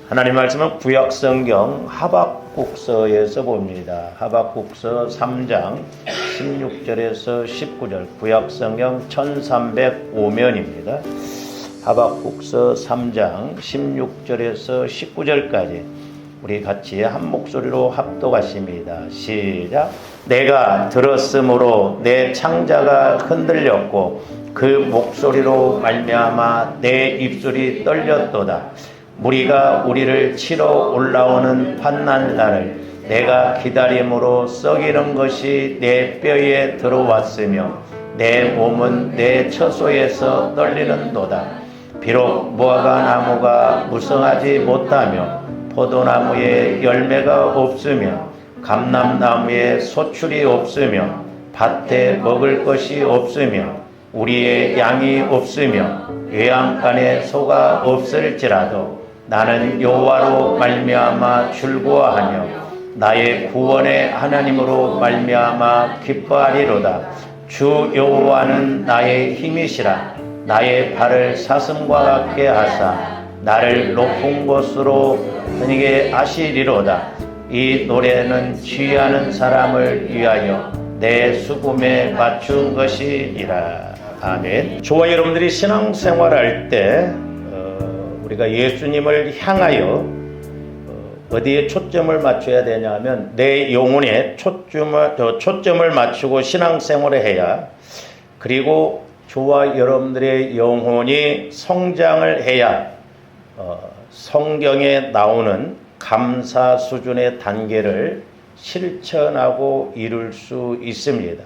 하나님 말씀은 구약성경 하박국서에서 봅니다. 하박국서 3장 16절에서 19절, 구약성경 1305면입니다. 하박국서 3장 16절에서 19절까지 우리 같이 한 목소리로 합독하십니다. 시작. 내가 들었으므로 내 창자가 흔들렸고 그 목소리로 말미암아 내 입술이 떨렸도다. 무리가 우리를 치러 올라오는 환난 날을 내가 기다림으로 썩이는 것이 내 뼈에 들어왔으며 내 몸은 내 처소에서 떨리는도다. 비록 무화과 나무가 무성하지 못하며 포도나무에 열매가 없으며 감람나무에 소출이 없으며 밭에 먹을 것이 없으며 우리의 양이 없으며 외양간에 소가 없을지라도 나는 여호와로 말미암아 즐거워하며 나의 구원의 하나님으로 말미암아 기뻐하리로다. 주 여호와는 나의 힘이시라. 나의 발을 사슴과 같게 하사 나를 높은 곳으로 드니게 하시리로다. 이 노래는 취하는 사람을 위하여 내 수금에 맞춘 것이니라. 아멘. 저와 여러분들이 신앙생활할 때 우리가 예수님을 향하여 어디에 초점을 맞춰야 되냐면 내 영혼에 초점을 맞추고 신앙생활을 해야, 그리고 저와 여러분들의 영혼이 성장을 해야 성경에 나오는 감사 수준의 단계를 실천하고 이룰 수 있습니다.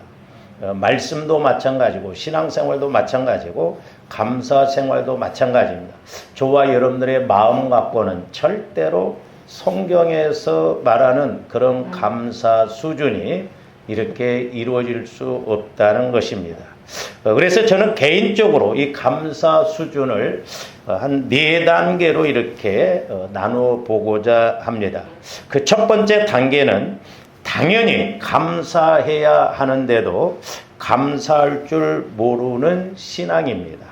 말씀도 마찬가지고 신앙생활도 마찬가지고 감사생활도 마찬가지입니다. 저와 여러분들의 마음 갖고는 절대로 성경에서 말하는 그런 감사 수준이 이렇게 이루어질 수 없다는 것입니다. 그래서 저는 개인적으로 이 감사 수준을 한 4단계로 이렇게 나누어 보고자 합니다. 그 첫 번째 단계는 당연히 감사해야 하는데도 감사할 줄 모르는 신앙입니다.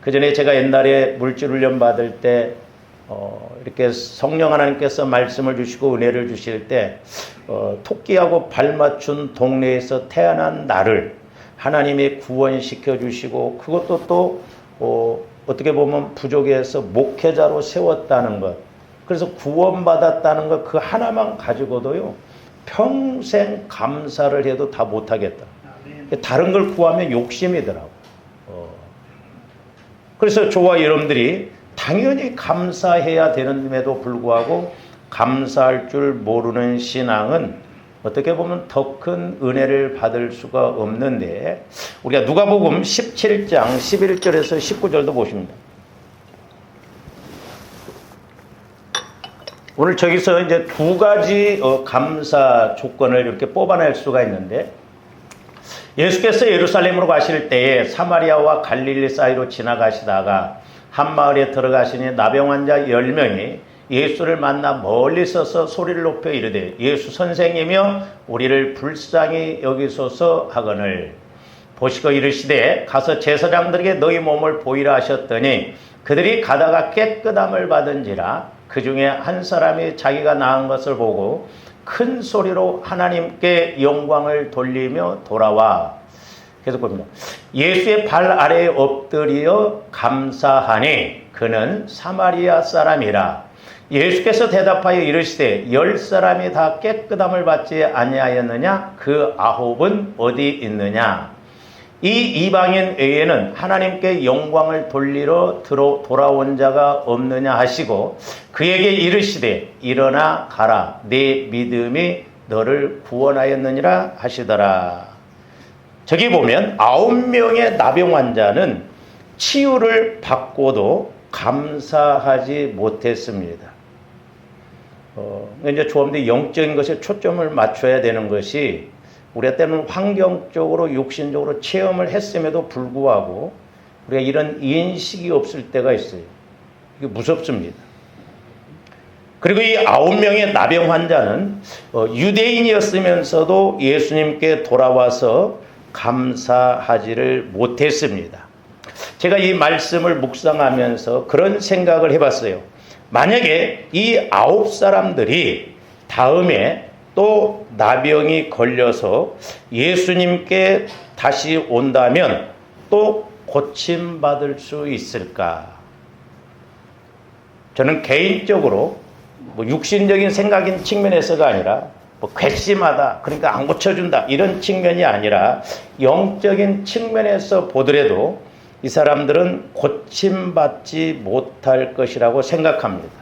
그 전에 제가 옛날에 물질훈련 받을 때 이렇게 성령 하나님께서 말씀을 주시고 은혜를 주실 때 토끼하고 발맞춘 동네에서 태어난 나를 하나님이 구원시켜 주시고, 그것도 또 어떻게 보면 부족해서 목회자로 세웠다는 것, 그래서 구원받았다는 것, 그 하나만 가지고도요 평생 감사를 해도 다 못하겠다. 다른 걸 구하면 욕심이더라고. 그래서 저와 여러분들이 당연히 감사해야 되는데도 불구하고 감사할 줄 모르는 신앙은 어떻게 보면 더 큰 은혜를 받을 수가 없는데, 우리가 누가복음 17장 11절에서 19절도 보십니다. 오늘 저기서 이제 2가지 감사 조건을 이렇게 뽑아낼 수가 있는데, 예수께서 예루살렘으로 가실 때에 사마리아와 갈릴리 사이로 지나가시다가 한 마을에 들어가시니 나병 환자 10명이 예수를 만나 멀리 서서 소리를 높여 이르되 예수 선생이며 우리를 불쌍히 여기소서 하거늘 보시고 이르시되 가서 제사장들에게 너희 몸을 보이라 하셨더니 그들이 가다가 깨끗함을 받은지라. 그 중에 한 사람이 자기가 나은 것을 보고 큰 소리로 하나님께 영광을 돌리며 돌아와. 계속 봅니다. 예수의 발 아래에 엎드려 감사하니 그는 사마리아 사람이라. 예수께서 대답하여 이르시되 10사람이 다 깨끗함을 받지 아니하였느냐? 그 9은 어디 있느냐? 이 이방인 외에는 하나님께 영광을 돌리러 돌아온 자가 없느냐 하시고 그에게 이르시되 일어나 가라. 네 믿음이 너를 구원하였느니라 하시더라. 저기 보면 9명의 나병 환자는 치유를 받고도 감사하지 못했습니다. 이제 조금더 영적인 것에 초점을 맞춰야 되는 것이, 우리가 때로는 환경적으로 육신적으로 체험을 했음에도 불구하고 우리가 이런 인식이 없을 때가 있어요. 이게 무섭습니다. 그리고 이 9명의 나병 환자는 유대인이었으면서도 예수님께 돌아와서 감사하지를 못했습니다. 제가 이 말씀을 묵상하면서 그런 생각을 해봤어요. 만약에 이 9사람들이 다음에 또 나병이 걸려서 예수님께 다시 온다면 또 고침받을 수 있을까? 저는 개인적으로 육신적인 생각인 측면에서가 아니라 괘씸하다, 그러니까 안 고쳐준다, 이런 측면이 아니라 영적인 측면에서 보더라도 이 사람들은 고침받지 못할 것이라고 생각합니다.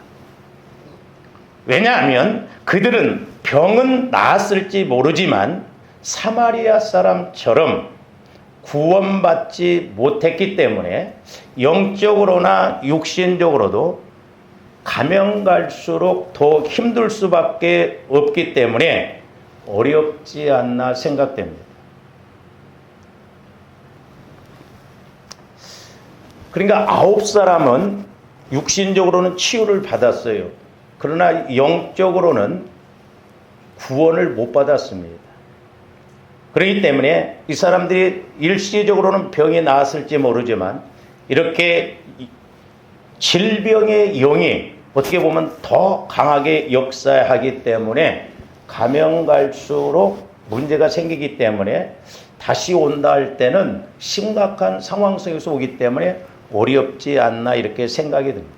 왜냐하면 그들은 병은 나았을지 모르지만 사마리아 사람처럼 구원받지 못했기 때문에 영적으로나 육신적으로도 가면 갈수록 더 힘들 수밖에 없기 때문에 어렵지 않나 생각됩니다. 그러니까 9사람은 육신적으로는 치유를 받았어요. 그러나 영적으로는 구원을 못 받았습니다. 그렇기 때문에 이 사람들이 일시적으로는 병이 나았을지 모르지만 이렇게 질병의 영이 어떻게 보면 더 강하게 역사하기 때문에 가면 갈수록 문제가 생기기 때문에 다시 온다 할 때는 심각한 상황 속에서 오기 때문에 어렵지 않나 이렇게 생각이 듭니다.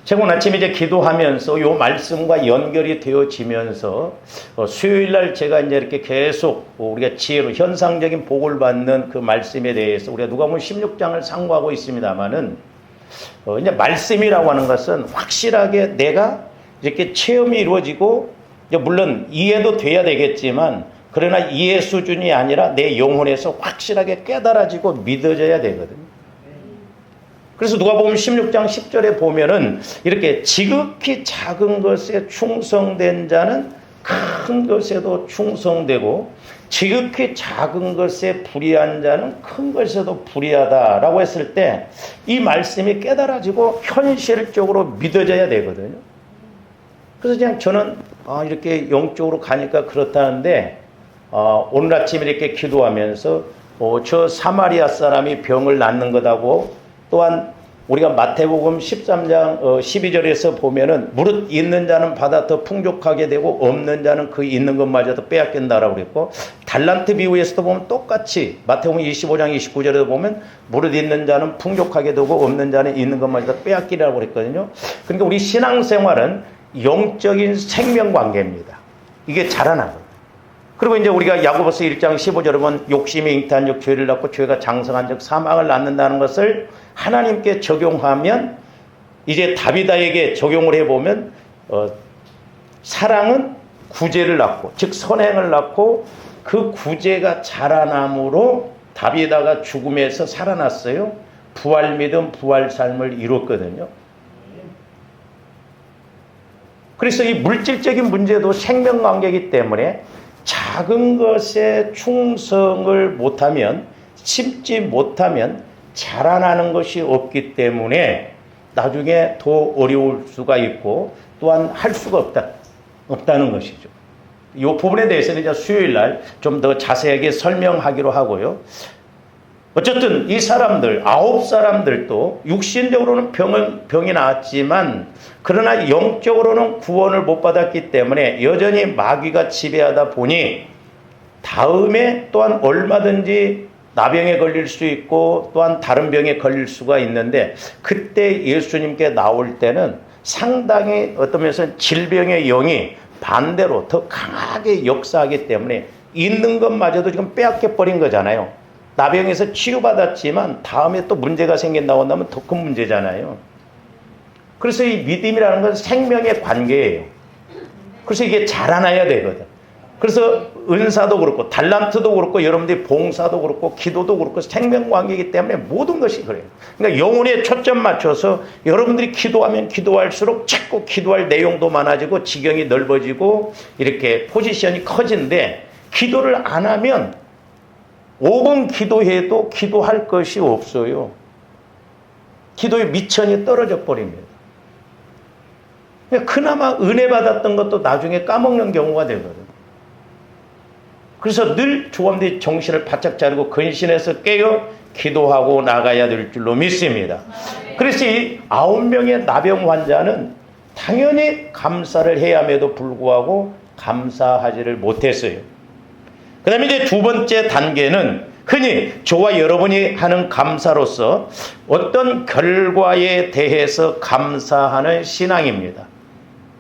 제가 오늘 아침에 이제 기도하면서 이 말씀과 연결이 되어지면서 수요일 날 제가 이제 이렇게 계속 우리가 지혜로 현상적인 복을 받는 그 말씀에 대해서 우리가 누가복음 16장을 상고하고 있습니다만은 이제 말씀이라고 하는 것은 확실하게 내가 이렇게 체험이 이루어지고 이제 물론 이해도 돼야 되겠지만 그러나 이해 수준이 아니라 내 영혼에서 확실하게 깨달아지고 믿어져야 되거든요. 그래서 누가복음 16장 10절에 보면은 이렇게 지극히 작은 것에 충성된 자는 큰 것에도 충성되고 지극히 작은 것에 불의한 자는 큰 것에도 불의하다라고 했을 때 이 말씀이 깨달아지고 현실적으로 믿어져야 되거든요. 그래서 그냥 저는 이렇게 영적으로 가니까 그렇다는데 오늘 아침에 이렇게 기도하면서 저 사마리아 사람이 병을 낫는 것하고 또한 우리가 마태복음 13장 12절에서 보면은 무릇 있는 자는 받아 더 풍족하게 되고 없는 자는 그 있는 것마저도 빼앗긴다라고 그랬고 달란트 비유에서도 보면 똑같이 마태복음 25장 29절에도 보면 무릇 있는 자는 풍족하게 되고 없는 자는 있는 것마저도 빼앗기라고 그랬거든요. 그러니까 우리 신앙생활은 영적인 생명관계입니다. 이게 자라나거든요. 그리고 이제 우리가 야고보서 1장 15절에 보면 욕심이 잉태한 적 죄를 낳고 죄가 장성한 적 사망을 낳는다는 것을 하나님께 적용하면 이제 다비다에게 적용을 해보면 사랑은 구제를 낳고 즉 선행을 낳고 그 구제가 자라남으로 다비다가 죽음에서 살아났어요. 부활 믿음 부활 삶을 이뤘거든요. 그래서 이 물질적인 문제도 생명관계이기 때문에 작은 것에 충성을 못하면 심지 못하면 자라나는 것이 없기 때문에 나중에 더 어려울 수가 있고 또한 할 수가 없다는 것이죠. 이 부분에 대해서는 이제 수요일 날 좀 더 자세하게 설명하기로 하고요. 어쨌든 이 사람들 9사람들도 육신적으로는 병이 나았지만 그러나 영적으로는 구원을 못 받았기 때문에 여전히 마귀가 지배하다 보니 다음에 또한 얼마든지 나병에 걸릴 수 있고 또한 다른 병에 걸릴 수가 있는데 그때 예수님께 나올 때는 상당히 어떤 면에서는 질병의 영이 반대로 더 강하게 역사하기 때문에 있는 것마저도 지금 빼앗겨 버린 거잖아요. 나병에서 치유받았지만 다음에 또 문제가 생긴다고 한다면 더 큰 문제잖아요. 그래서 이 믿음이라는 건 생명의 관계예요. 그래서 이게 자라나야 되거든. 그래서 은사도 그렇고 달란트도 그렇고 여러분들이 봉사도 그렇고 기도도 그렇고 생명관계이기 때문에 모든 것이 그래요. 그러니까 영혼에 초점 맞춰서 여러분들이 기도하면 기도할수록 자꾸 기도할 내용도 많아지고 지경이 넓어지고 이렇게 포지션이 커지는데 기도를 안 하면 5분 기도해도 기도할 것이 없어요. 기도의 미천이 떨어져 버립니다. 그나마 은혜 받았던 것도 나중에 까먹는 경우가 되거든요. 그래서 늘 조감들이 정신을 바짝 차리고 근신해서 깨어 기도하고 나가야 될 줄로 믿습니다. 그래서 이 9명의 나병 환자는 당연히 감사를 해야 함에도 불구하고 감사하지를 못했어요. 그 다음에 이제 두 번째 단계는 흔히 저와 여러분이 하는 감사로서 어떤 결과에 대해서 감사하는 신앙입니다.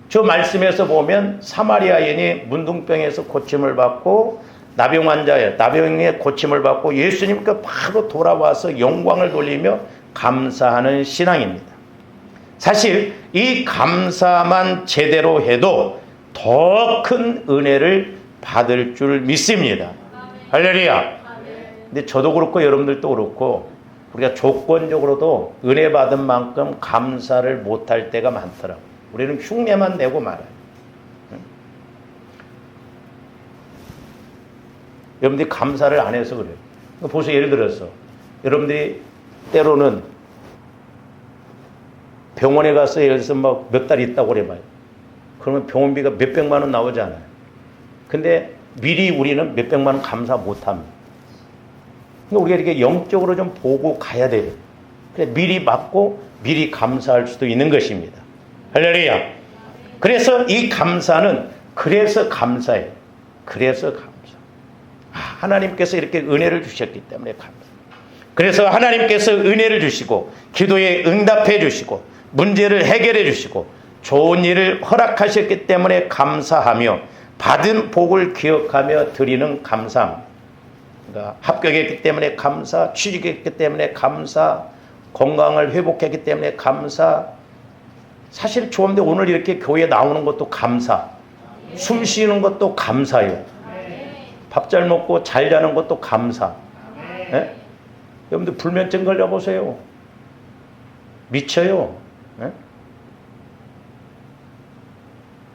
저 말씀에서 보면 사마리아인이 문둥병에서 고침을 받고 나병의 고침을 받고 예수님께 바로 돌아와서 영광을 돌리며 감사하는 신앙입니다. 사실 이 감사만 제대로 해도 더 큰 은혜를 받을 줄 믿습니다. 할렐루야. 근데 저도 그렇고 여러분들도 그렇고 우리가 조건적으로도 은혜 받은 만큼 감사를 못할 때가 많더라고요. 우리는 흉내만 내고 말아요. 여러분들이 감사를 안 해서 그래요. 보세요. 예를 들어서 여러분들이 때로는 병원에 가서 예를 들어서 막 몇 달 있다고 그래봐요. 그러면 병원비가 몇백만 원 나오잖아요. 근데 미리 우리는 몇백만 원 감사 못합니다. 우리가 이렇게 영적으로 좀 보고 가야 돼요. 그래 미리 맞고 미리 감사할 수도 있는 것입니다. 할렐루야. 그래서 이 감사는 그래서 감사해요. 그래서 감사. 하나님께서 이렇게 은혜를 주셨기 때문에 감사. 그래서 하나님께서 은혜를 주시고 기도에 응답해 주시고 문제를 해결해 주시고 좋은 일을 허락하셨기 때문에 감사하며 받은 복을 기억하며 드리는 감사합니다. 그러니까 합격했기 때문에 감사, 취직했기 때문에 감사, 건강을 회복했기 때문에 감사. 사실 좋은데 오늘 이렇게 교회에 나오는 것도 감사, 숨 쉬는 것도 감사예요. 밥 잘 먹고 잘 자는 것도 감사. 네? 여러분들 불면증 걸려보세요. 미쳐요. 네?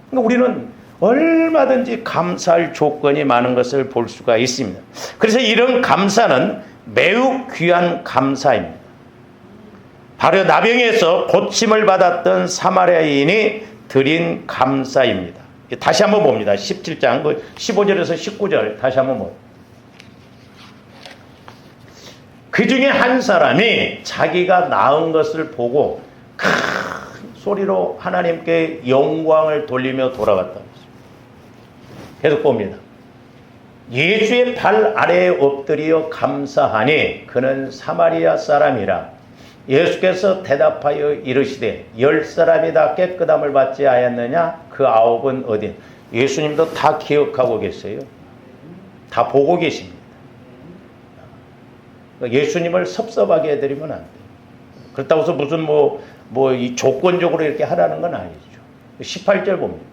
그러니까 우리는 얼마든지 감사할 조건이 많은 것을 볼 수가 있습니다. 그래서 이런 감사는 매우 귀한 감사입니다. 바로 나병에서 고침을 받았던 사마리아인이 드린 감사입니다. 다시 한번 봅니다. 17장 15절에서 19절 다시 한번 봅니다. 그 중에 한 사람이 자기가 나은 것을 보고 큰 소리로 하나님께 영광을 돌리며 돌아갔다. 계속 봅니다. 예수의 발 아래에 엎드려 감사하니 그는 사마리아 사람이라. 예수께서 대답하여 이르시되 10사람이 다 깨끗함을 받지 아니하였느냐? 그 9은 어디? 예수님도 다 기억하고 계세요. 다 보고 계십니다. 예수님을 섭섭하게 해드리면 안 돼요. 그렇다고 해서 무슨 이 조건적으로 이렇게 하라는 건 아니죠. 18절 봅니다.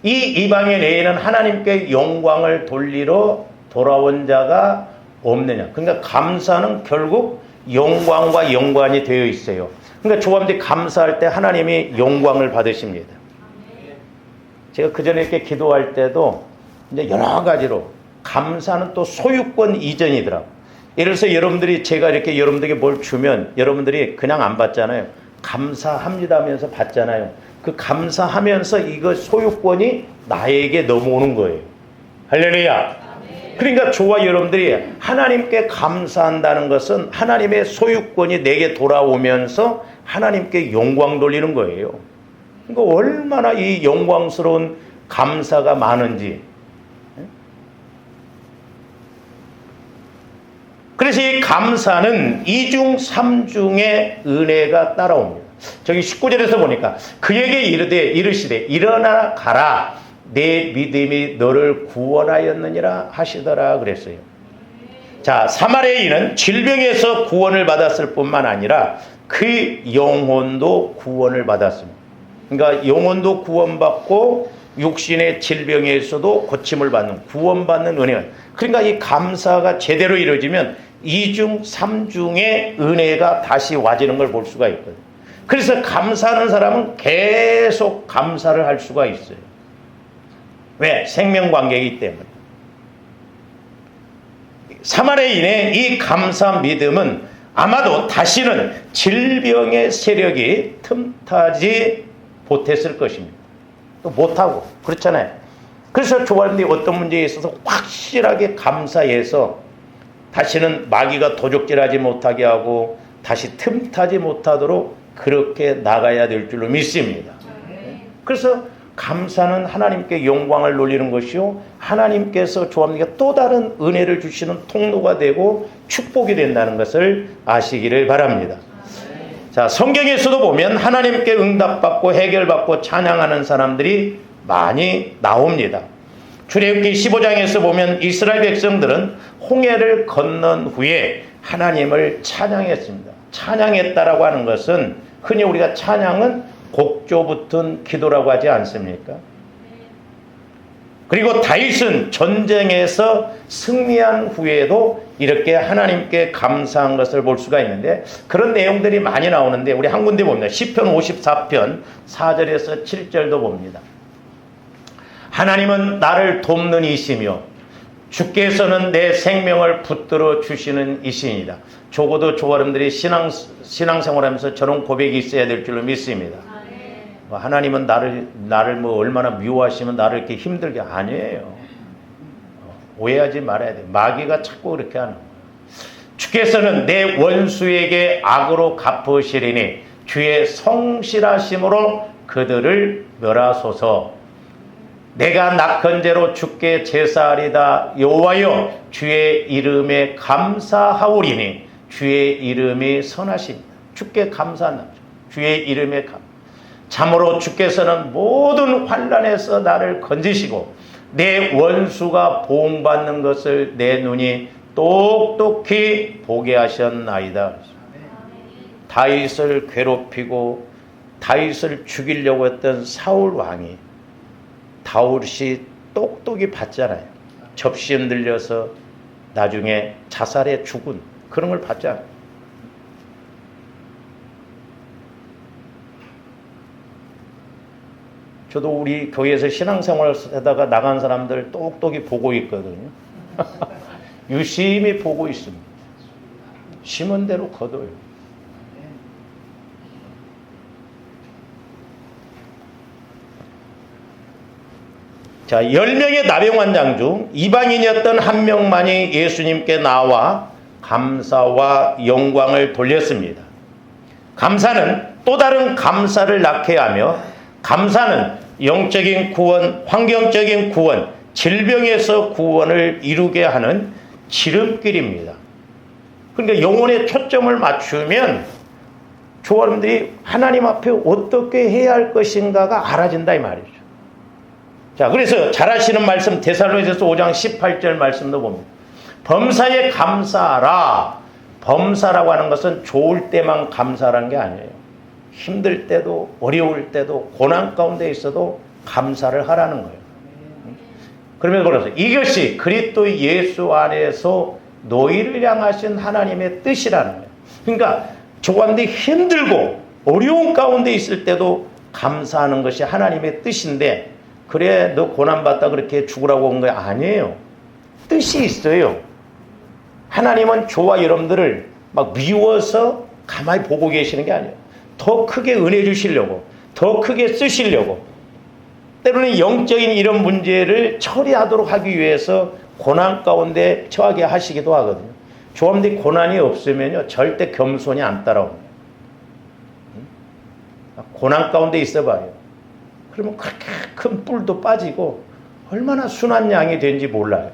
이 이방인 외에는 하나님께 영광을 돌리러 돌아온 자가 없느냐. 그러니까 감사는 결국 영광과 연관이 되어 있어요. 그러니까 조합들이 감사할 때 하나님이 영광을 받으십니다. 제가 그 전에 이렇게 기도할 때도 이제 여러 가지로 감사는 또 소유권 이전이더라고요. 예를 들어서 여러분들이 제가 이렇게 여러분들에게 뭘 주면 여러분들이 그냥 안 받잖아요. 감사합니다 하면서 받잖아요. 그 감사하면서 이거 소유권이 나에게 넘어오는 거예요. 할렐루야. 그러니까 저와 여러분들이 하나님께 감사한다는 것은 하나님의 소유권이 내게 돌아오면서 하나님께 영광 돌리는 거예요. 그러니까 얼마나 이 영광스러운 감사가 많은지. 그래서 이 감사는 2중 3중의 은혜가 따라옵니다. 저기 19절에서 보니까 그에게 이르시되 일어나 가라 내 믿음이 너를 구원하였느니라 하시더라 그랬어요. 자, 사마리아인은 질병에서 구원을 받았을 뿐만 아니라 그 영혼도 구원을 받았습니다. 그러니까 영혼도 구원받고 육신의 질병에서도 고침을 받는 구원받는 은혜가. 그러니까 이 감사가 제대로 이루어지면 2중 3중의 은혜가 다시 와지는 걸 볼 수가 있거든요. 그래서 감사하는 사람은 계속 감사를 할 수가 있어요. 왜? 생명관계이기 때문에. 사마리아인의 이 감사 믿음은 아마도 다시는 질병의 세력이 틈타지 못했을 것입니다. 또 못하고 그렇잖아요. 그래서 조합원들이 어떤 문제에 있어서 확실하게 감사해서 다시는 마귀가 도적질하지 못하게 하고 다시 틈타지 못하도록 그렇게 나가야 될 줄로 믿습니다. 그래서 감사는 하나님께 영광을 돌리는 것이요, 하나님께서 조합님께 또 다른 은혜를 주시는 통로가 되고 축복이 된다는 것을 아시기를 바랍니다. 자, 성경에서도 보면 하나님께 응답받고 해결받고 찬양하는 사람들이 많이 나옵니다. 출애굽기 15장에서 보면 이스라엘 백성들은 홍해를 건넌 후에 하나님을 찬양했습니다. 찬양했다라고 하는 것은 흔히 우리가 찬양은 곡조 붙은 기도라고 하지 않습니까? 그리고 다윗은 전쟁에서 승리한 후에도 이렇게 하나님께 감사한 것을 볼 수가 있는데, 그런 내용들이 많이 나오는데 우리 한 군데 봅니다. 시편 54편 4절에서 7절도 봅니다. 하나님은 나를 돕는 이시며 주께서는 내 생명을 붙들어 주시는 이시니다. 적어도 조아름들이 신앙생활하면서 저런 고백이 있어야 될 줄로 믿습니다. 하나님은 나를 뭐 얼마나 미워하시면 나를 이렇게 힘들게, 아니에요. 오해하지 말아야 돼. 마귀가 자꾸 그렇게 하는 거예요. 주께서는 내 원수에게 악으로 갚으시리니 주의 성실하심으로 그들을 멸하소서. 내가 낙헌제로 주께 제사하리다. 여호와여 주의 이름에 감사하오리니 주의 이름이 선하십니다. 주께 감사한다. 주의 이름에 참으로 주께서는 모든 환난에서 나를 건지시고 내 원수가 보응받는 것을 내 눈이 똑똑히 보게 하셨나이다. 다윗을 괴롭히고 다윗을 죽이려고 했던 사울 왕이 다윗이 똑똑히 봤잖아요. 접시에 흔들려서 나중에 자살해 죽은 그런 걸 봤잖아요. 저도 우리 교회에서 신앙생활을 하다가 나간 사람들 똑똑히 보고 있거든요. 유심히 보고 있습니다. 심은 대로 거둬요. 자, 10명의 나병환장 중 이방인이었던 한 명만이 예수님께 나와 감사와 영광을 돌렸습니다. 감사는 또 다른 감사를 낳게 하며, 감사는 영적인 구원, 환경적인 구원, 질병에서 구원을 이루게 하는 지름길입니다. 그러니까 영혼에 초점을 맞추면 조아름들이 하나님 앞에 어떻게 해야 할 것인가가 알아진다 이 말이죠. 자, 그래서 잘 아시는 말씀 데살로니가서 5장 18절 말씀도 봅니다. 범사에 감사하라. 범사라고 하는 것은 좋을 때만 감사라는 게 아니에요. 힘들 때도 어려울 때도 고난 가운데 있어도 감사를 하라는 거예요. 그러면 그래서 이것이 그리스도 예수 안에서 너희를 향하신 하나님의 뜻이라는 거예요. 그러니까 조관들이 힘들고 어려운 가운데 있을 때도 감사하는 것이 하나님의 뜻인데, 그래 너 고난받다 그렇게 죽으라고 온 거 아니에요. 뜻이 있어요. 하나님은 저와 여러분들을 막 미워서 가만히 보고 계시는 게 아니에요. 더 크게 은혜 주시려고, 더 크게 쓰시려고, 때로는 영적인 이런 문제를 처리하도록 하기 위해서 고난 가운데 처하게 하시기도 하거든요. 조합들이 고난이 없으면요 절대 겸손이 안 따라옵니다. 고난 가운데 있어봐요. 그러면 그렇게 큰 뿔도 빠지고 얼마나 순한 양이 된지 몰라요.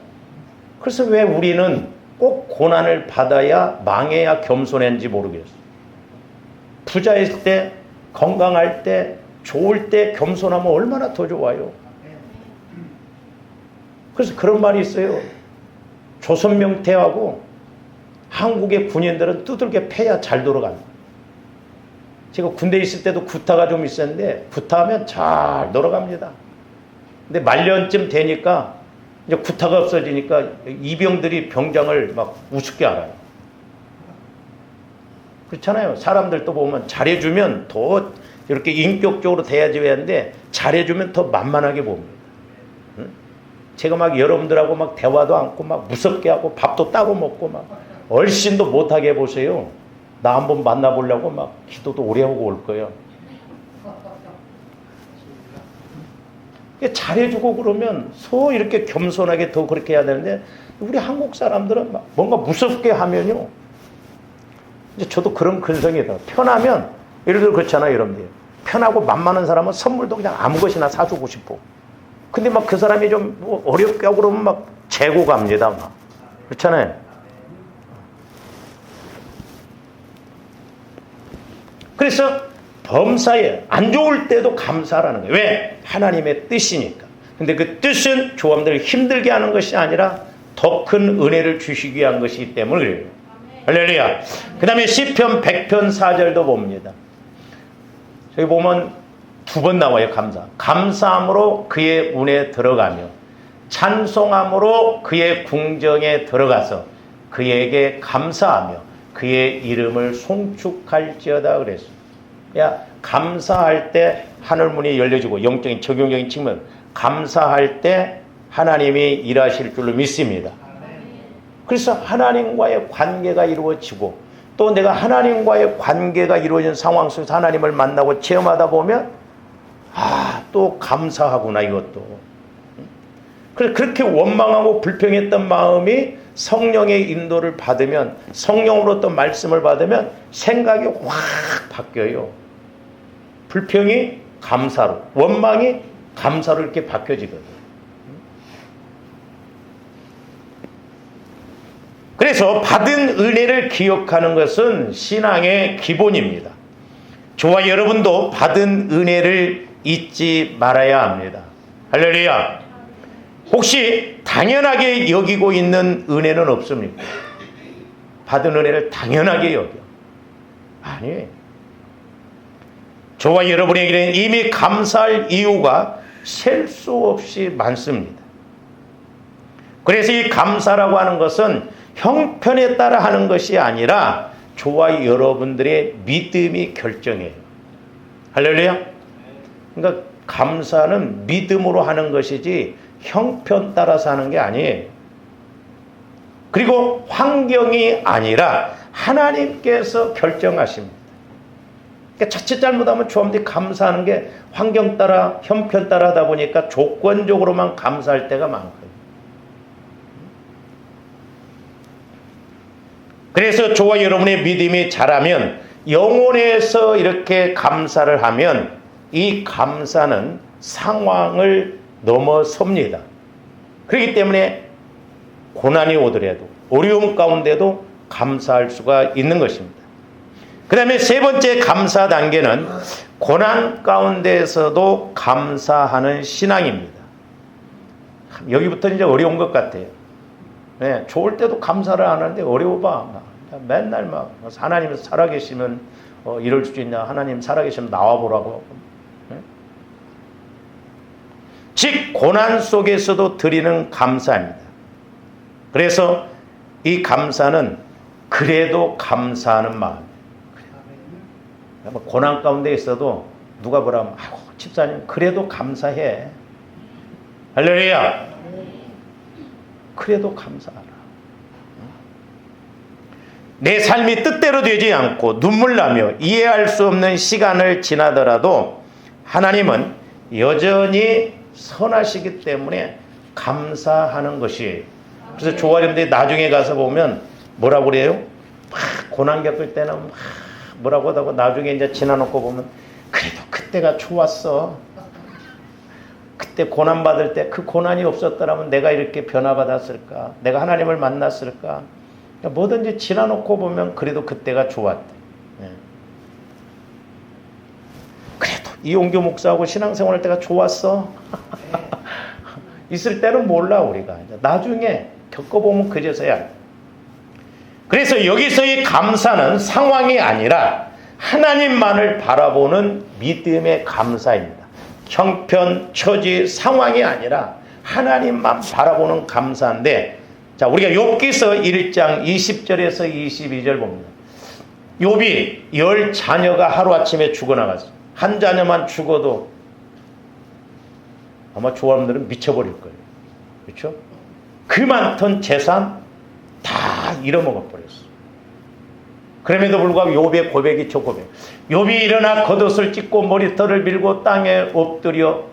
그래서 왜 우리는 꼭 고난을 받아야 망해야 겸손한지 모르겠어요. 부자일 때, 건강할 때, 좋을 때 겸손하면 얼마나 더 좋아요. 그래서 그런 말이 있어요. 조선 명태하고 한국의 군인들은 두들겨 패야 잘 돌아간다. 제가 군대에 있을 때도 구타가 좀 있었는데 구타하면 잘 돌아갑니다. 근데 말년쯤 되니까 이제 구타가 없어지니까 이병들이 병장을 막 우습게 알아요. 그렇잖아요. 사람들도 보면 잘해주면 더 이렇게 인격적으로 대해줘야 하는데 잘해주면 더 만만하게 봅니다. 응? 제가 막 여러분들하고 막 대화도 않고 막 무섭게 하고 밥도 따고 먹고 막 얼씬도 못하게 해보세요. 나 한번 만나보려고 막 기도도 오래 하고 올 거예요. 잘해주고 그러면 소 이렇게 겸손하게 더 그렇게 해야 되는데 우리 한국 사람들은 막 뭔가 무섭게 하면요. 이제 저도 그런 근성이다. 편하면, 예를 들어 그렇잖아요, 여러분들. 편하고 만만한 사람은 선물도 그냥 아무 것이나 사주고 싶어. 근데 막 그 사람이 좀 뭐 어렵게 하고 그러면 막 재고 갑니다, 막. 그렇잖아요. 그래서 범사에 안 좋을 때도 감사하라는 거예요. 왜? 하나님의 뜻이니까. 근데 그 뜻은 조함들을 힘들게 하는 것이 아니라 더 큰 은혜를 주시기 위한 것이기 때문에 그래요. 할렐루야. 그 다음에 시편 100편 4절도 봅니다. 저기 보면 2번 나와요. 감사함으로 그의 문에 들어가며 찬송함으로 그의 궁정에 들어가서 그에게 감사하며 그의 이름을 송축할지어다 그랬어요. 야, 감사할 때 하늘문이 열려지고 영적인 적용적인 측면, 감사할 때 하나님이 일하실 줄로 믿습니다. 그래서 하나님과의 관계가 이루어지고 또 내가 하나님과의 관계가 이루어진 상황 속에서 하나님을 만나고 체험하다 보면 또 감사하구나 이것도. 그래서 그렇게 원망하고 불평했던 마음이 성령의 인도를 받으면, 성령으로부터 말씀을 받으면 생각이 확 바뀌어요. 불평이 감사로, 원망이 감사로 이렇게 바뀌어지거든요. 그래서 받은 은혜를 기억하는 것은 신앙의 기본입니다. 저와 여러분도 받은 은혜를 잊지 말아야 합니다. 할렐루야. 혹시 당연하게 여기고 있는 은혜는 없습니까? 받은 은혜를 당연하게 여겨. 아니에요. 저와 여러분에게는 이미 감사할 이유가 셀 수 없이 많습니다. 그래서 이 감사라고 하는 것은 형편에 따라 하는 것이 아니라 저와 여러분들의 믿음이 결정해요. 할렐루야. 그러니까 감사는 믿음으로 하는 것이지 형편 따라서 하는 게 아니에요. 그리고 환경이 아니라 하나님께서 결정하십니다. 그러니까 자칫 잘못하면 조함들이 감사하는 게 환경 따라 형편 따라 하다 보니까 조건적으로만 감사할 때가 많거든요. 그래서 저와 여러분의 믿음이 자라면, 영혼에서 이렇게 감사를 하면 이 감사는 상황을 넘어섭니다. 그렇기 때문에 고난이 오더라도, 어려움 가운데도 감사할 수가 있는 것입니다. 그 다음에 세 번째 감사 단계는 고난 가운데에서도 감사하는 신앙입니다. 여기부터 이제 어려운 것 같아요. 네, 좋을 때도 감사를 안 하는데 어려워봐. 맨날 막 하나님 살아계시면 이럴 수 있냐, 하나님 살아계시면 나와보라고. 네? 즉 고난 속에서도 드리는 감사입니다. 그래서 이 감사는 그래도 감사하는 마음. 고난 가운데 있어도 누가 뭐라면 집사님 그래도 감사해. 할렐루야. 그래도 감사하라. 내 삶이 뜻대로 되지 않고 눈물 나며 이해할 수 없는 시간을 지나더라도 하나님은 여전히 선하시기 때문에 감사하는 것이에요. 그래서 조화님들이 나중에 가서 보면 뭐라고 그래요? 막 고난 겪을 때는 막 뭐라고 하다가 나중에 이제 지나놓고 보면 그래도 그때가 좋았어. 그때 고난받을 때 그 고난이 없었더라면 내가 이렇게 변화받았을까? 내가 하나님을 만났을까? 그러니까 뭐든지 지나놓고 보면 그래도 그때가 좋았대. 네. 그래도 이용규 목사하고 신앙생활할 때가 좋았어. 있을 때는 몰라 우리가. 나중에 겪어보면 그제서야. 그래서 여기서의 감사는 상황이 아니라 하나님만을 바라보는 믿음의 감사입니다. 형편, 처지, 상황이 아니라 하나님만 바라보는 감사인데, 자, 우리가 욥기서 1장 20절에서 22절 봅니다. 욥이 10 자녀가 하루아침에 죽어나갔어요. 한 자녀만 죽어도 아마 조합원들은 미쳐버릴 거예요. 그렇죠? 그 많던 재산 다 잃어먹어 버렸어. 그럼에도 불구하고 욥의 고백이 저 고백. 욥이 일어나 겉옷을 찢고 머리털을 밀고 땅에 엎드려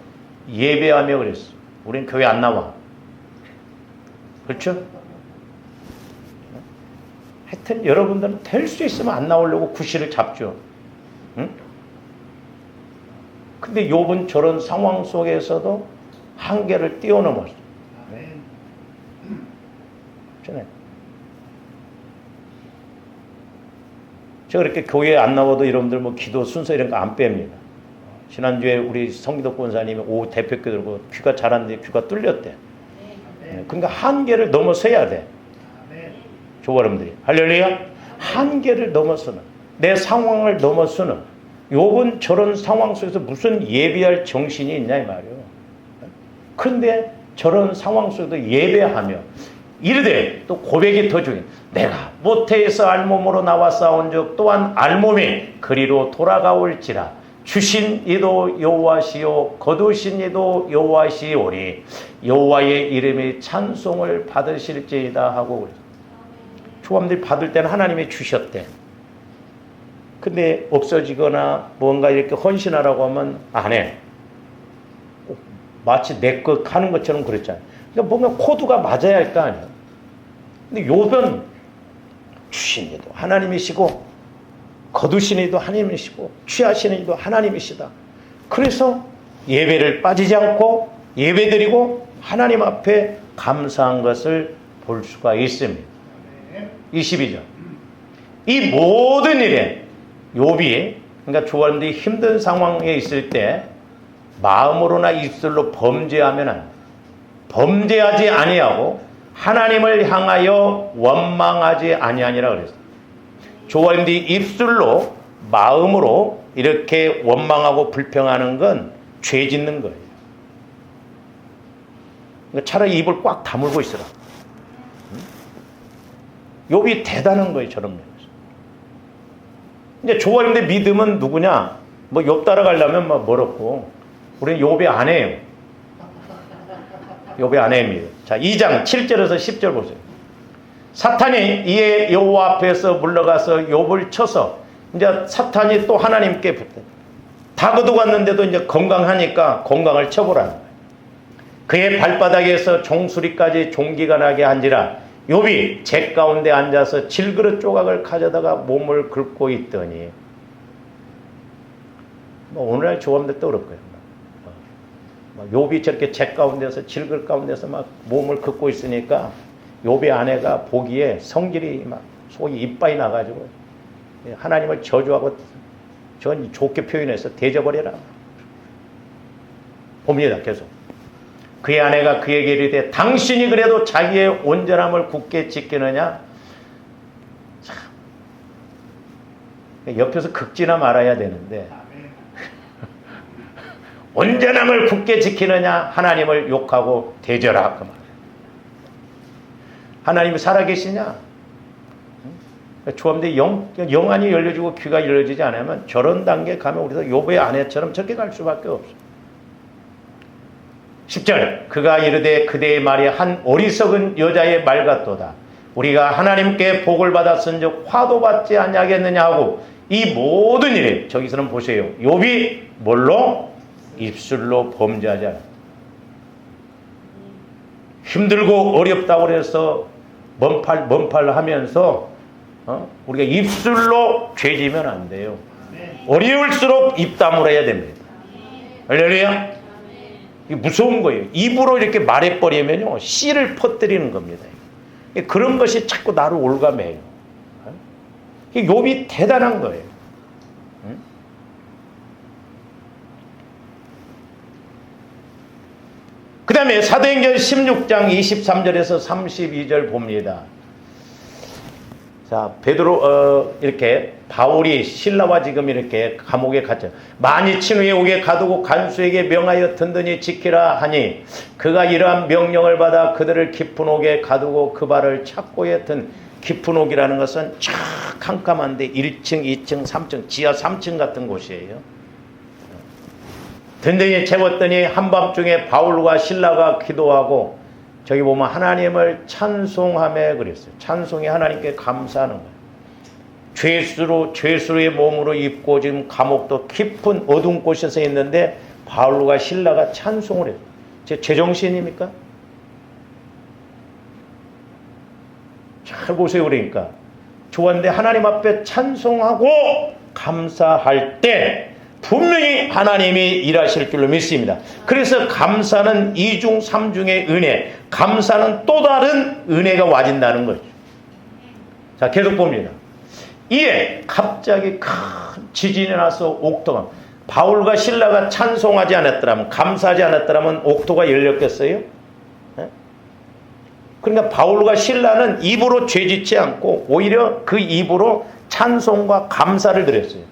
예배하며 그랬어. 우린 교회 안 나와. 그렇죠? 하여튼 여러분들은 될 수 있으면 안 나오려고 구실을 잡죠. 응? 근데 욥은 저런 상황 속에서도 한계를 뛰어넘었어요. 제가 그렇게 교회에 안 나와도 여러분들 뭐 기도 순서 이런 거 안 뺍니다. 지난주에 우리 성기덕 권사님이 오후 대표교 들고 귀가 잘하는데 귀가 뚫렸대. 그러니까 한계를 넘어서야 돼. 조 여러분들이 할렐루야. 한계를 넘어서는, 내 상황을 넘어서는. 욥은 저런 상황 속에서 무슨 예배할 정신이 있냐 이 말이에요. 그런데 저런 상황 속에서 예배하며 이르되 또 고백이 더 중요해. 내가 모태에서 알몸으로 나와 싸운 적 또한 알몸이 그리로 돌아가올지라. 주신 이도 여호와시요 거두신 이도 여호와시오니 여호와의 이름이 찬송을 받으실지이다 하고 그랬어요. 조함들이 받을 때는 하나님이 주셨대. 근데 없어지거나 뭔가 이렇게 헌신하라고 하면 안 해. 마치 내 것 하는 것처럼 그랬잖아요. 그러니까 뭔가 코드가 맞아야 할 거 아니에요. 근데 욥은 주신 이도 하나님이시고 거두신 이도 하나님이시고 취하신 이도 하나님이시다. 그래서 예배를 빠지지 않고 예배드리고 하나님 앞에 감사한 것을 볼 수가 있습니다. 22절. 이 모든 일에 욥이, 그러니까 조원들이 힘든 상황에 있을 때 마음으로나 입술로 범죄하면 안 돼. 범죄하지 아니하고 하나님을 향하여 원망하지 아니하니라 그랬어요. 조원들이 입술로 마음으로 이렇게 원망하고 불평하는 건 죄 짓는 거예요. 그러니까 차라리 입을 꽉 다물고 있으라. 욥이 대단한 거예요, 저런 면에서. 이제 조원인데 믿음은 누구냐? 뭐 욥 따라가려면 뭐 멀었고, 우리는 욥의 아내예요. 욥의 아내입니다. 자, 2장 7절에서 10절 보세요. 사탄이 이에 여호와 앞에서 물러가서 욥을 쳐서 이제 사탄이 또 하나님께 붙대. 다 거두갔는데도 이제 건강하니까 건강을 쳐보라는 거예요. 그의 발바닥에서 종수리까지 종기가 나게 한지라 욥이 재 가운데 앉아서 질그릇 조각을 가져다가 몸을 긁고 있더니, 뭐 오늘날 조합들도 그럴 거예요. 욥이 저렇게 재 가운데서 질그릇 가운데서 막 몸을 긁고 있으니까 욥의 아내가 보기에 성질이 막 속이 이빨이 나가지고 하나님을 저주하고 전 좋게 표현해서 대져버려라 봅니다. 계속 그의 아내가 그에게 이르되 당신이 그래도 자기의 온전함을 굳게 지키느냐. 참, 옆에서 긁지나 말아야 되는데 온전함을 굳게 지키느냐 하나님을 욕하고 대절하. 그 말. 하나님이 살아계시냐? 조함대 영안이 열려지고 귀가 열려지지 않으면 저런 단계에 가면 우리도 욥의 아내처럼 저렇게 갈 수밖에 없어. 10절. 그가 이르되 그대의 말이 한 어리석은 여자의 말 같도다. 우리가 하나님께 복을 받았은즉 화도 받지 아니하겠느냐 하고 이 모든 일에, 저기서는 보세요. 욥이 뭘로? 입술로 범죄하지 않아. 힘들고 어렵다고 해서 먼팔 하면서 우리가 입술로 죄지면 안 돼요. 어려울수록 입 다물어야 됩니다. 할렐루야. 이게 무서운 거예요. 입으로 이렇게 말해버리면요 씨를 퍼뜨리는 겁니다. 그런 것이 자꾸 나를 올가매요. 욥이 대단한 거예요. 그 다음에 사도행전 16장 23절에서 32절 봅니다. 자, 베드로, 이렇게 바울이 신라와 지금 이렇게 감옥에 갇혀. 만이 친후에 오게 가두고 간수에게 명하여 든든히 지키라 하니 그가 이러한 명령을 받아 그들을 깊은 옥에 가두고 그 발을 착고에 든. 깊은 옥이라는 것은 쫙 캄캄한데 1층, 2층, 3층, 지하 3층 같은 곳이에요. 든든히 채웠더니 한밤중에 바울과 신라가 기도하고 저기 보면 하나님을 찬송하며 그랬어요. 찬송이 하나님께 감사하는 거예요. 죄수의 몸으로 입고 지금 감옥도 깊은 어두운 곳에서 있는데 바울과 신라가 찬송을 해요. 제 제정신입니까? 잘 보세요. 그러니까 좋았는데 하나님 앞에 찬송하고 감사할 때 분명히 하나님이 일하실 줄로 믿습니다. 그래서 감사는 이중 삼중의 은혜, 감사는 또 다른 은혜가 와진다는 거죠. 자, 계속 봅니다. 이에 갑자기 큰 지진이 나서 옥토가, 바울과 신라가 찬송하지 않았더라면, 감사하지 않았더라면 옥토가 열렸겠어요? 그러니까 바울과 신라는 입으로 죄짓지 않고 오히려 그 입으로 찬송과 감사를 드렸어요.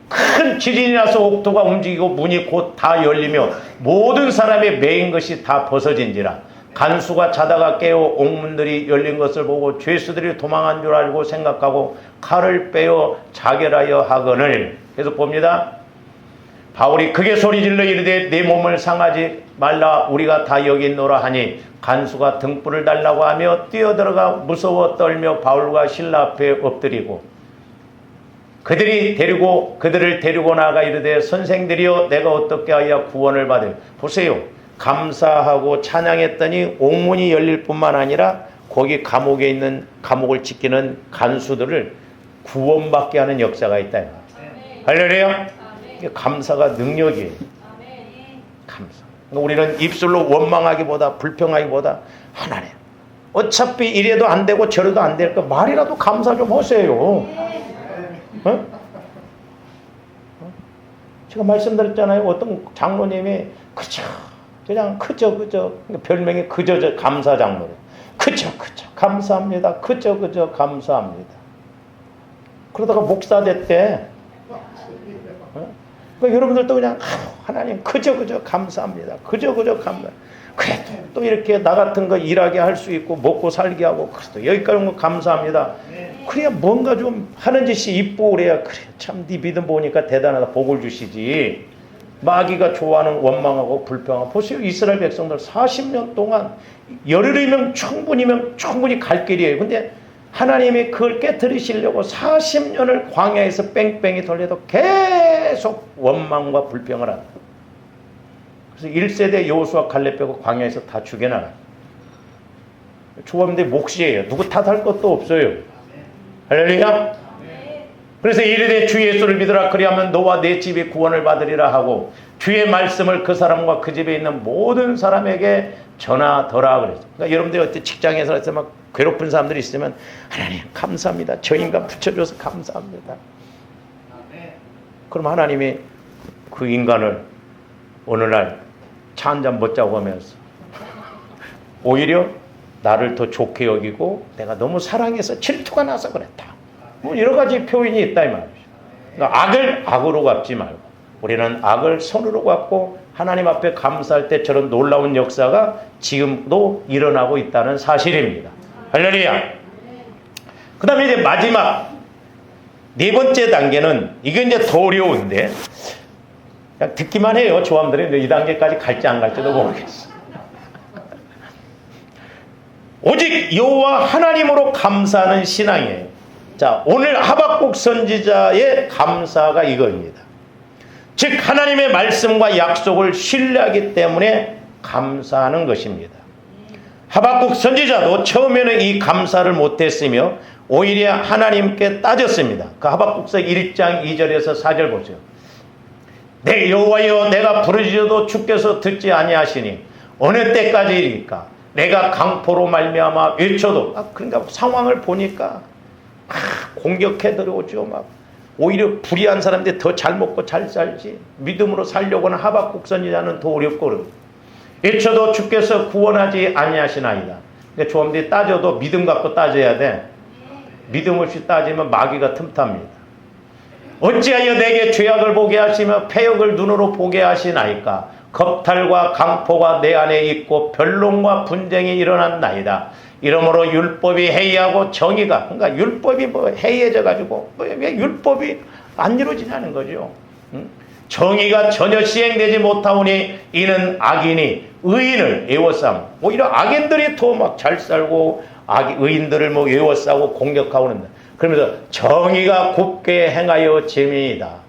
큰 지진이 나서 옥토가 움직이고 문이 곧 다 열리며 모든 사람이 매인 것이 다 벗어진지라. 간수가 자다가 깨어 옥문들이 열린 것을 보고 죄수들이 도망한 줄 알고 생각하고 칼을 빼어 자결하여 하거늘. 계속 봅니다. 바울이 크게 소리질러 이르되 내 몸을 상하지 말라, 우리가 다 여기 있노라 하니 간수가 등불을 달라고 하며 뛰어들어가 무서워 떨며 바울과 신라 앞에 엎드리고 그들을 데리고 나가 이르되 선생들이여 내가 어떻게 하여 구원을 받을. 보세요. 감사하고 찬양했더니 옥문이 열릴 뿐만 아니라 거기 감옥을 지키는 간수들을 구원받게 하는 역사가 있다. 할렐루야. 감사가 능력이에요. 감사. 우리는 입술로 원망하기보다 불평하기보다 하나님 어차피 이래도 안 되고 저래도 안 될까 말이라도 감사 좀 하세요. 제가 말씀드렸잖아요. 어떤 장로님이 그냥 그저 별명이 그저 감사 장로래. 그저 감사합니다. 그저 감사합니다. 그러다가 목사 됐대. 그러니까 여러분들도 그냥 하나님 그저 감사합니다. 그저 감사. 그래도 또 이렇게 나 같은 거 일하게 할 수 있고 먹고 살게 하고 그래도 여기까지 온 거 감사합니다. 그래야 뭔가 좀 하는 짓이 이쁘고 그래야 그래 참 네 믿음 보니까 대단하다 복을 주시지. 마귀가 좋아하는 원망하고 불평하고. 보세요. 이스라엘 백성들 40년 동안 열흘이면 충분히 갈 길이에요. 근데 하나님이 그걸 깨뜨리시려고 40년을 광야에서 뺑뺑이 돌려도 계속 원망과 불평을 한다. 그래서 1세대 여호수아 갈렙 빼고 광야에서 다 죽여나가요. 조합인데 몫이에요. 누구 탓할 것도 없어요. 할렐루야. 그래서 이르되 주 예수를 믿으라 그리하면 너와 내 집이 구원을 받으리라 하고 주의 말씀을 그 사람과 그 집에 있는 모든 사람에게 전하더라 그랬어요. 그러니까 여러분들이 어때 직장에서 막 괴롭은 사람들이 있으면 하나님 감사합니다. 저 인간 붙여줘서 감사합니다. 그럼 하나님이 그 인간을 어느 날 차 한잔 먹자고 하면서 오히려 나를 더 좋게 여기고 내가 너무 사랑해서 질투가 나서 그랬다. 뭐 여러 가지 표현이 있다 이 말이죠. 그러니까 악을 악으로 갚지 말고 우리는 악을 선으로 갚고 하나님 앞에 감사할 때 저런 놀라운 역사가 지금도 일어나고 있다는 사실입니다. 할렐루야. 그 다음에 이제 마지막 네 번째 단계는 이게 이제 더 어려운데 그냥 듣기만 해요. 조함들이 이 단계까지 갈지 안 갈지도 모르겠어. 오직 여호와 하나님으로 감사하는 신앙이에요. 자, 오늘 하박국 선지자의 감사가 이거입니다. 즉 하나님의 말씀과 약속을 신뢰하기 때문에 감사하는 것입니다. 하박국 선지자도 처음에는 이 감사를 못했으며 오히려 하나님께 따졌습니다. 그 하박국서 1장 2절에서 4절 보세요. 내 여호와여 내가 부르짖어도 주께서 듣지 아니하시니 어느 때까지일까? 내가 강포로 말미암아 외쳐도 그러니까 상황을 보니까 공격해 들어오죠. 막 오히려 불의한 사람들이 더 잘 먹고 잘 살지. 믿음으로 살려고 하는 하박국 선지자는 더 어렵거든. 외쳐도 주께서 구원하지 아니하시나이다. 그러니까 조함들이 따져도 믿음 갖고 따져야 돼. 믿음 없이 따지면 마귀가 틈탑니다. 어찌하여 내게 죄악을 보게 하시며 패역을 눈으로 보게 하시나이까? 겁탈과 강포가 내 안에 있고 변론과 분쟁이 일어났나이다. 이러므로 율법이 해이하고 정의가 그러니까 율법이 해이해져 가지고 왜 율법이 안 이루어지냐는 거죠. 정의가 전혀 시행되지 못하오니 이는 악인이 의인을 애워싸고 오히려 악인들이 더 막 잘 살고 의인들을 애워싸고 공격하고 그런다. 그러면서 정의가 곱게 행하여 재미이다.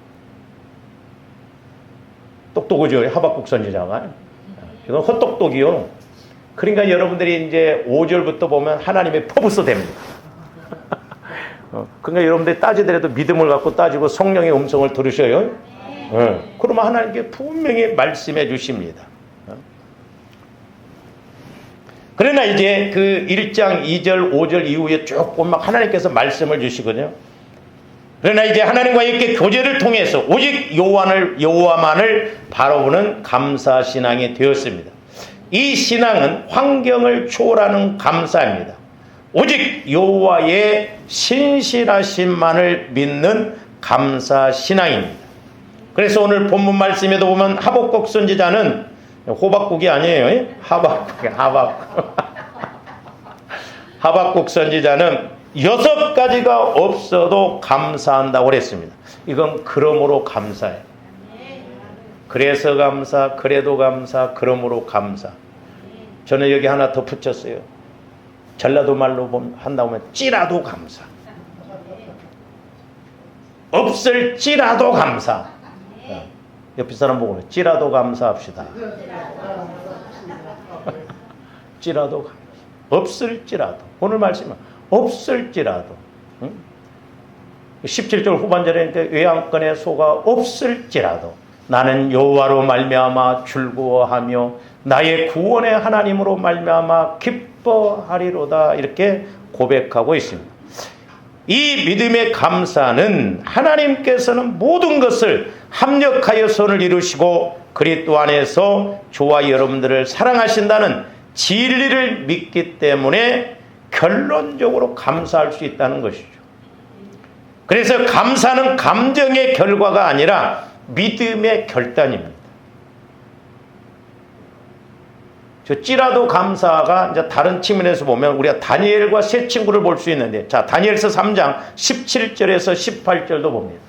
똑똑하죠. 하박국 선지자가. 이건 헛똑똑이요. 그러니까 여러분들이 이제 5절부터 보면 하나님의 포부서 됩니다. 그러니까 여러분들이 따지더라도 믿음을 갖고 따지고 성령의 음성을 들으셔요. 그러면 하나님께 분명히 말씀해 주십니다. 그러나 이제 그 1장 2절 5절 이후에 쭉 보면 하나님께서 말씀을 주시거든요. 그러나 이제 하나님과 이렇게 교제를 통해서 오직 여호와만을 바라보는 감사신앙이 되었습니다. 이 신앙은 환경을 초월하는 감사입니다. 오직 여호와의 신실하심만을 믿는 감사신앙입니다. 그래서 오늘 본문 말씀에도 보면 하박국 선지자는 호박국이 아니에요. 하박국 선지자는 6가지가 없어도 감사한다고 그랬습니다. 이건 그러므로 감사예요. 그래서 감사, 그래도 감사, 그러므로 감사. 저는 여기 하나 더 붙였어요. 전라도 말로 한다고 하면 찌라도 감사. 없을지라도 감사. 옆에 사람 보고 찌라도 감사합시다. 찌라도 감사. 없을지라도. 오늘 말씀은 없을지라도. 17절 후반절에 외양간에 소가 없을지라도 나는 여호와로 말미암아 즐거워하며 나의 구원의 하나님으로 말미암아 기뻐하리로다. 이렇게 고백하고 있습니다. 이 믿음의 감사는 하나님께서는 모든 것을 합력하여 선을 이루시고 그리스도 안에서 저와 여러분들을 사랑하신다는 진리를 믿기 때문에 결론적으로 감사할 수 있다는 것이죠. 그래서 감사는 감정의 결과가 아니라 믿음의 결단입니다. 저 찌라도 감사가 이제 다른 측면에서 보면 우리가 다니엘과 세 친구를 볼 수 있는데, 자, 다니엘서 3장 17절에서 18절도 봅니다.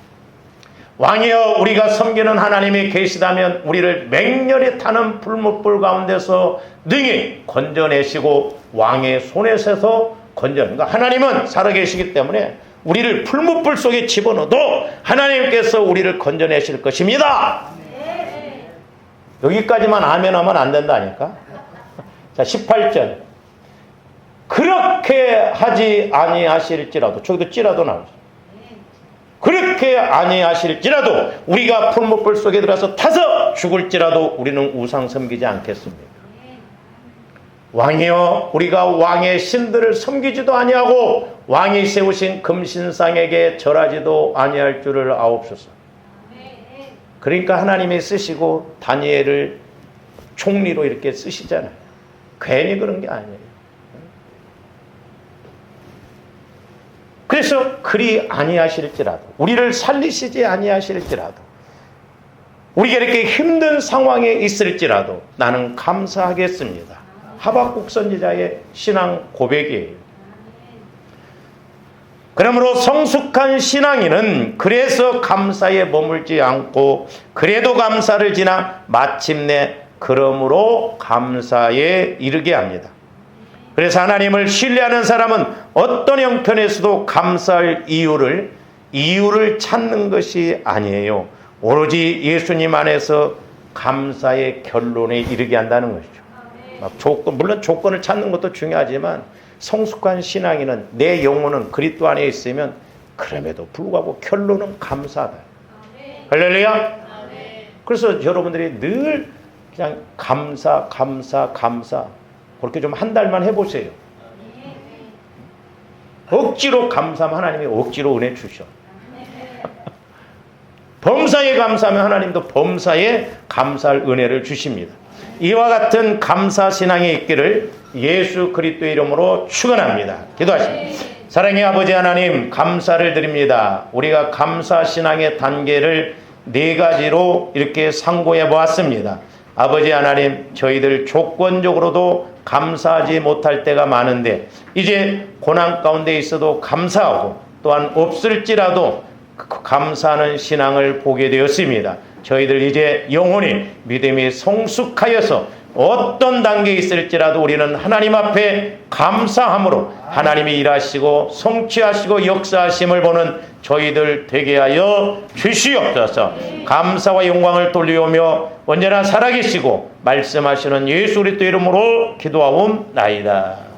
왕이여 우리가 섬기는 하나님이 계시다면 우리를 맹렬히 타는 불못불 가운데서 능히 건져내시고 왕의 손에서 그러니까 하나님은 살아계시기 때문에 우리를 풀무불 속에 집어넣어도 하나님께서 우리를 건져내실 것입니다. 여기까지만 아멘하면 안 된다니까. 자, 18절. 그렇게 하지 아니하실지라도, 저기도 찌라도 나오죠. 그렇게 아니하실지라도 우리가 풀무불 속에 들어가서 타서 죽을지라도 우리는 우상 섬기지 않겠습니다. 왕이여 우리가 왕의 신들을 섬기지도 아니하고 왕이 세우신 금신상에게 절하지도 아니할 줄을 아옵소서. 그러니까 하나님이 쓰시고 다니엘을 총리로 이렇게 쓰시잖아요. 괜히 그런 게 아니에요. 그래서 그리 아니하실지라도 우리를 살리시지 아니하실지라도 우리가 이렇게 힘든 상황에 있을지라도 나는 감사하겠습니다. 하박국 선지자의 신앙 고백이에요. 그러므로 성숙한 신앙인은 그래서 감사에 머물지 않고 그래도 감사를 지나 마침내 그러므로 감사에 이르게 합니다. 그래서 하나님을 신뢰하는 사람은 어떤 형편에서도 감사할 이유를 찾는 것이 아니에요. 오로지 예수님 안에서 감사의 결론에 이르게 한다는 것이죠. 물론 조건을 찾는 것도 중요하지만 성숙한 신앙인은 내 영혼은 그리스도 안에 있으면 그럼에도 불구하고 결론은 감사다. 할렐루야. 그래서 여러분들이 늘 그냥 감사 그렇게 좀 한 달만 해보세요. 억지로 감사하면 하나님이 억지로 은혜 주셔. 범사에 감사하면 하나님도 범사에 감사할 은혜를 주십니다. 이와 같은 감사 신앙이 있기를 예수 그리스도의 이름으로 축원합니다. 기도하십니다. 사랑의 아버지 하나님, 감사를 드립니다. 우리가 감사 신앙의 단계를 4가지로 이렇게 상고해 보았습니다. 아버지 하나님, 저희들 조건적으로도 감사하지 못할 때가 많은데 이제 고난 가운데 있어도 감사하고 또한 없을지라도 감사하는 신앙을 보게 되었습니다. 저희들 이제 영혼이 믿음이 성숙하여서 어떤 단계에 있을지라도 우리는 하나님 앞에 감사함으로 하나님이 일하시고 성취하시고 역사하심을 보는 저희들 되게 하여 주시옵소서. 감사와 영광을 돌리오며 언제나 살아계시고 말씀하시는 예수 그리스도 이름으로 기도하옵나이다.